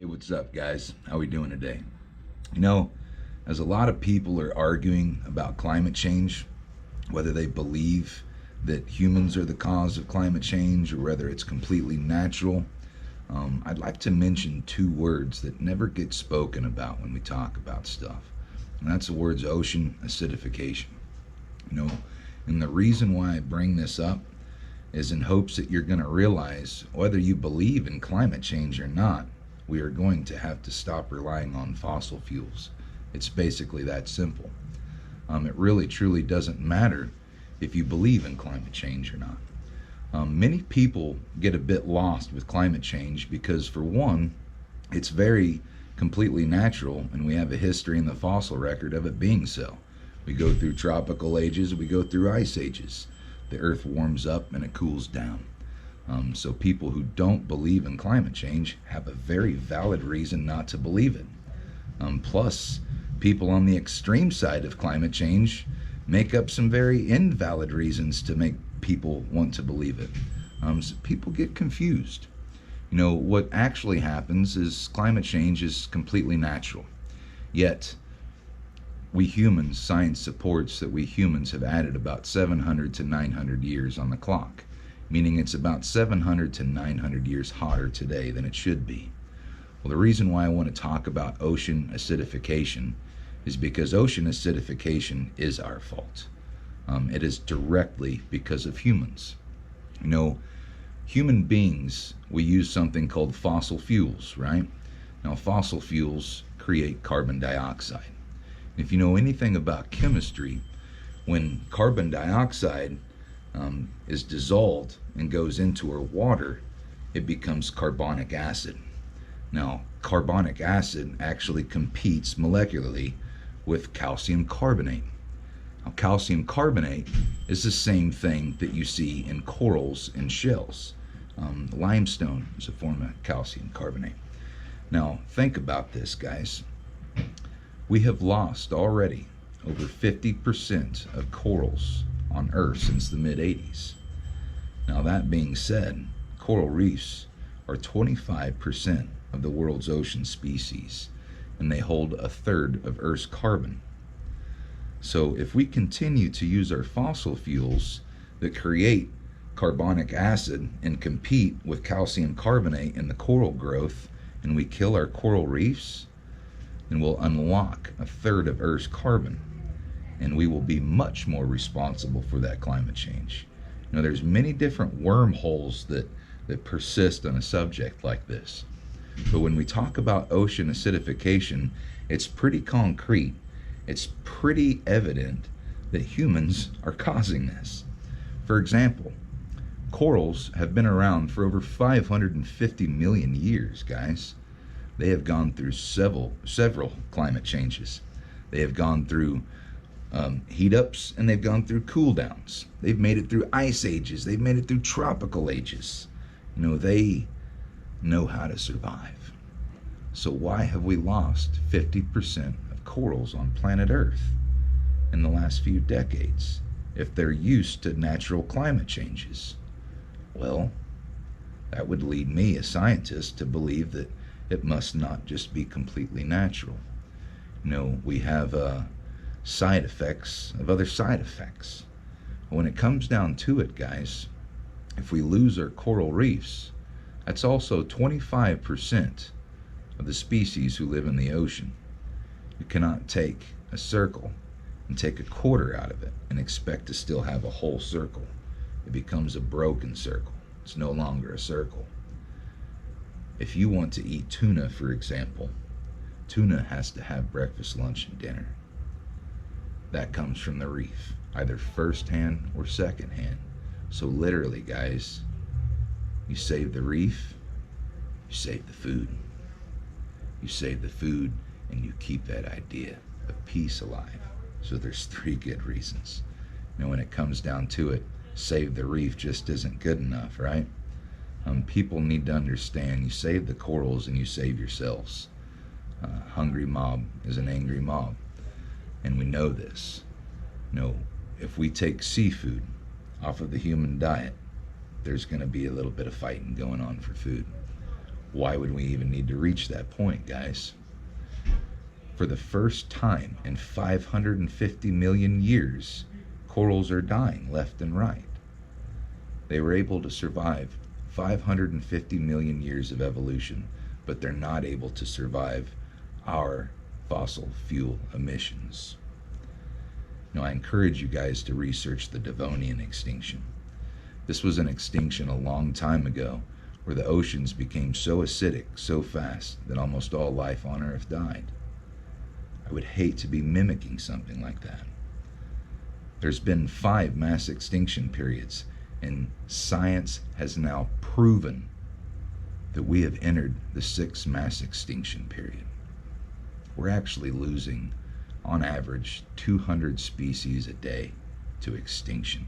Hey, what's up, guys? How we doing today? You know, as a lot of people are arguing about climate change, whether they believe that humans are the cause of climate change or whether it's completely natural, I'd like to mention two words that never get spoken about when we talk about stuff. And that's the words ocean acidification. You know, and the reason why I bring this up is in hopes that you're going to realize whether you believe in climate change or not, we are going to have to stop relying on fossil fuels. It's basically that simple. It really truly doesn't matter if you believe in climate change or not. Many people get a bit lost with climate change because, for one, it's very completely natural, and we have a history in the fossil record of it being so. We go through tropical ages, we go through ice ages. The earth warms up and it cools down. So people who don't believe in climate change have a very valid reason not to believe it. Plus, people on the extreme side of climate change make up some very invalid reasons to make people want to believe it. So people get confused. You know, what actually happens is climate change is completely natural. Yet, we humans, science supports that we humans have added about 700 to 900 years on the clock, meaning it's about 700 to 900 years hotter today than it should be. Well, the reason why I want to talk about ocean acidification is because ocean acidification is our fault. It is directly because of humans. You know, human beings, we use something called fossil fuels, right? Now, fossil fuels create carbon dioxide. If you know anything about chemistry, when carbon dioxide is dissolved and goes into our water, it becomes carbonic acid. Now, carbonic acid actually competes molecularly with calcium carbonate. Now, calcium carbonate is the same thing that you see in corals and shells. Limestone is a form of calcium carbonate. Now, think about this, guys. We have lost already over 50% of corals on Earth since the mid-80s. Now, that being said, coral reefs are 25% of the world's ocean species, and they hold a third of Earth's carbon. So if we continue to use our fossil fuels that create carbonic acid and compete with calcium carbonate in the coral growth, and we kill our coral reefs, then we'll unlock a third of Earth's carbon, and we will be much more responsible for that climate change. You know, there's many different wormholes that persist on a subject like this. But when we talk about ocean acidification, it's pretty concrete. It's pretty evident that humans are causing this. For example, corals have been around for over 550 million years, guys. They have gone through several climate changes. They have gone through heat ups, and they've gone through cool downs. They've made it through ice ages. They've made it through tropical ages. You know, they know how to survive. So why have we lost 50% of corals on planet Earth in the last few decades if they're used to natural climate changes? Well, that would lead me, a scientist, to believe that it must not just be completely natural. You know, we have side effects of other side effects. When it comes down to it, guys, if we lose our coral reefs, that's also 25% of the species who live in the ocean. You cannot take a circle and take a quarter out of it and expect to still have a whole circle. It becomes a broken circle. It's no longer a circle. If you want to eat tuna, for example, tuna has to have breakfast, lunch, and dinner. That comes from the reef, either first-hand or second-hand. So literally, guys, you save the reef, you save the food. You save the food, and you keep that idea of peace alive. So there's three good reasons. You know, when it comes down to it, save the reef just isn't good enough, right? People need to understand, you save the corals and you save yourselves. Hungry mob is an angry mob, and we know this. You know, if we take seafood off of the human diet, there's going to be a little bit of fighting going on for food. Why would we even need to reach that point, guys? For the first time in 550 million years, corals are dying left and right. They were able to survive 550 million years of evolution, but they're not able to survive our fossil fuel emissions. Now, I encourage you guys to research the Devonian extinction. This was an extinction a long time ago where the oceans became so acidic so fast that almost all life on Earth died. I would hate to be mimicking something like that. There's been 5 mass extinction periods, and science has now proven that we have entered the 6th mass extinction period. We're actually losing, on average, 200 species a day to extinction.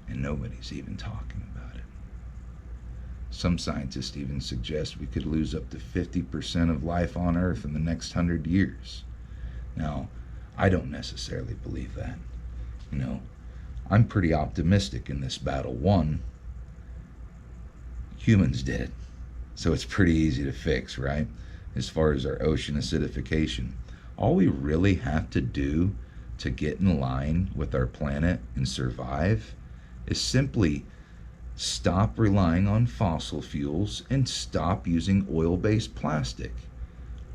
And nobody's even talking about it. Some scientists even suggest we could lose up to 50% of life on Earth in the next 100 years. Now, I don't necessarily believe that. I'm pretty optimistic in this battle. One, humans did it, so it's pretty easy to fix, right? As far as our ocean acidification, all we really have to do to get in line with our planet and survive is simply stop relying on fossil fuels and stop using oil-based plastic.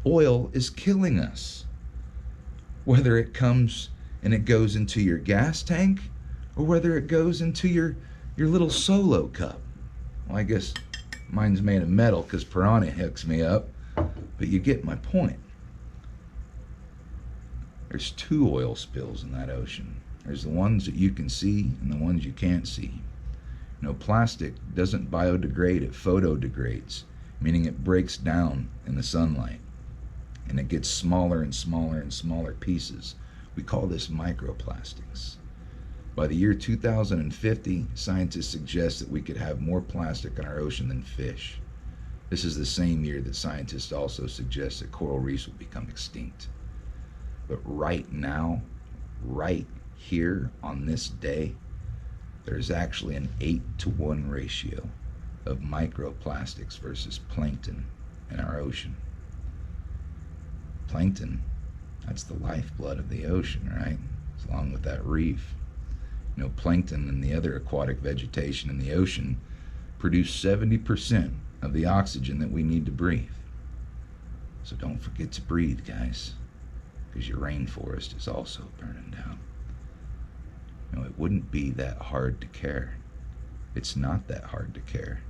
Oil is killing us. Whether it comes and it goes into your gas tank or whether it goes into your little Solo cup. Well, I guess mine's made of metal because Piranha hooks me up, but you get my point. There's 2 oil spills in that ocean. There's the ones that you can see and the ones you can't see. Plastic doesn't biodegrade, it photodegrades, meaning it breaks down in the sunlight and it gets smaller and smaller and smaller pieces. We call this microplastics. By the year 2050, scientists suggest that we could have more plastic in our ocean than fish. This is the same year that scientists also suggest that coral reefs will become extinct. But right now, right here on this day, there's actually an 8-to-1 ratio of microplastics versus plankton in our ocean. Plankton, that's the lifeblood of the ocean, right? Along with that reef. Plankton and the other aquatic vegetation in the ocean produce 70% of the oxygen that we need to breathe. So don't forget to breathe, guys, because your rainforest is also burning down. It wouldn't be that hard to care. It's not that hard to care.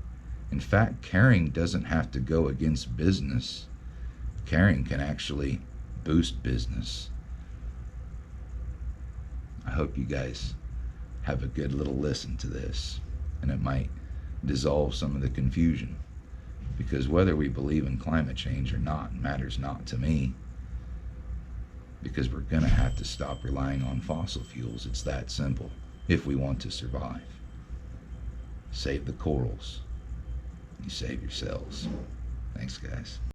In fact, caring doesn't have to go against business. Caring can actually boost business. I hope you guys have a good little listen to this, and it might dissolve some of the confusion, because whether we believe in climate change or not matters not to me, because we're going to have to stop relying on fossil fuels. It's that simple if we want to survive. Save the corals, you save yourselves. Thanks, guys.